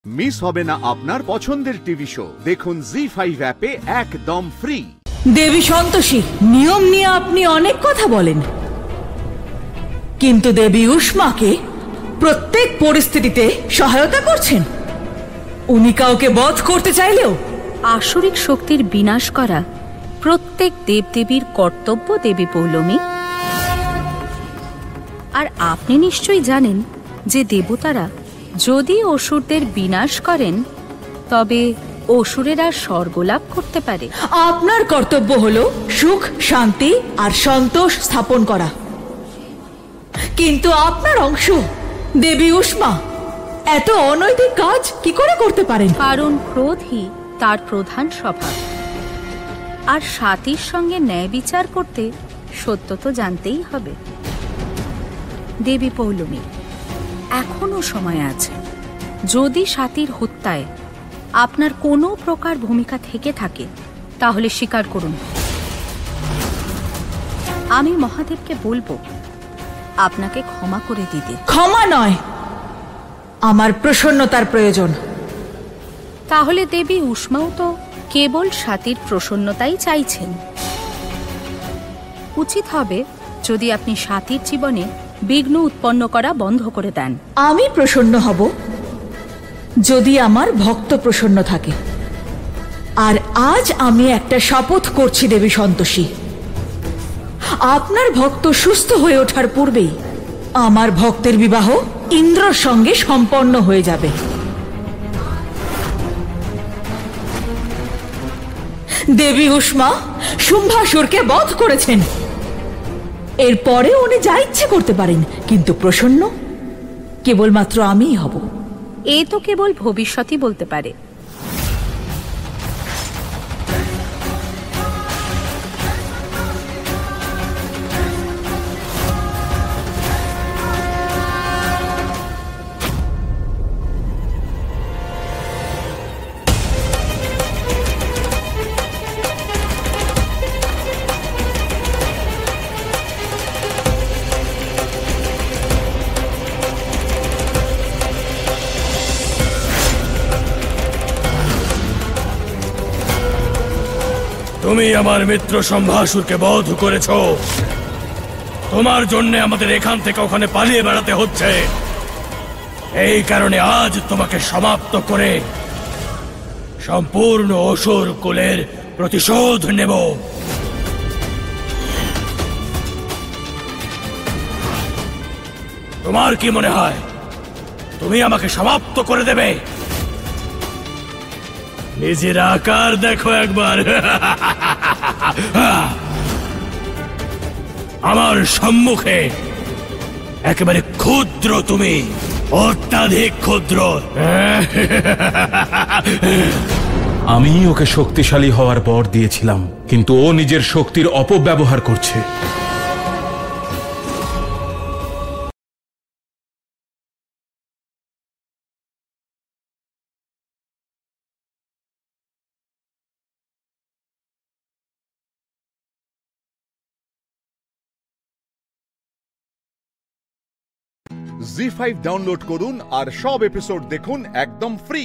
Miss হবে না আপনার পছন্দের টিভি শো। দেখুন জি5 অ্যাপে একদম ফ্রি। দেবী সন্তোষী, নিয়ম নিয়ে আপনি অনেক কথা বলেন, কিন্তু দেবী উষ্মাকে প্রত্যেক পরিস্থিতিতে সহায়তা করছেন। উনি কাউকে বধ করতে চাইলেও আসরিক শক্তির বিনাশ করা প্রত্যেক দেবদেবীর কর্তব্য দেবী পৌলমী। আর আপনি নিশ্চয়ই জানেন যে দেবতারা যদি অসুরদের বিনাশ করেন তবে অসুরেরা স্বর্গলাভ করতে পারে। আপনার কর্তব্য হলো সুখ, শান্তি আর সন্তোষ স্থাপন করা, কিন্তু আপনার অংশ দেবী উষ্মা এত অনৈতিক কাজ কি করে করতে পারেন? কারণ ক্রোধই তার প্রধান স্বভাব। আর সাতির সঙ্গে ন্যায় বিচার করতে সত্য তো জানতেই হবে। দেবী পৌলমী, এখনো সময় আছে। যদি সাতির হত্যায় আপনার কোনো প্রকার ভূমিকা থেকে থাকে তাহলে স্বীকার করুন। আমি মহাদেবকে বলবো আপনাকে ক্ষমা করে দিতে। ক্ষমা নয়, আমার প্রসন্নতার প্রয়োজন। তাহলে দেবী উষ্মাও তো কেবল সাতির প্রসন্নতাই চাইছেন। উচিত হবে যদি আপনি সাতির জীবনে বিঘ্ন উৎপন্ন করা বন্ধ করে দেন। আমি প্রসন্ন হব যদি আমার ভক্ত প্রসন্ন থাকে। আর আজ আমি একটা শপথ করছি দেবী সন্তোষী, আপনার ভক্ত সুস্থ হয়ে ওঠার পূর্বেই আমার ভক্তের বিবাহ ইন্দ্রর সঙ্গে সম্পন্ন হয়ে যাবে। দেবী উষ্মা শুম্ভাসুরকে বধ করেছেন, এরপরে উনি যা ইচ্ছে করতে পারেন, কিন্তু প্রসন্ন কেবলমাত্র আমিই হব। এ তো কেবল ভবিষ্যতই বলতে পারে। তুমি আমার মিত্র সম্ভাসুরকে বধ করেছ। তোমার জন্য আমাদের এখান থেকে ওখানে পালিয়ে বেড়াতে হচ্ছে। এই কারণে আজ তোমাকে সমাপ্ত করে সম্পূর্ণ অসুর কুলের প্রতিশোধ নেব। তোমার কি মনে হয় তুমি আমাকে সমাপ্ত করে দেবে? নিজের আকার দেখো একবার। আমার সম্মুখে একেবারে ক্ষুদ্র, তুমি অত্যাধিক ক্ষুদ্র। আমি ওকে শক্তিশালী হওয়ার বর দিয়েছিলাম, কিন্তু ও নিজের শক্তির অপব্যবহার করছে। জি5 ডাউনলোড করুন আর সব এপিসোড দেখুন একদম ফ্রি।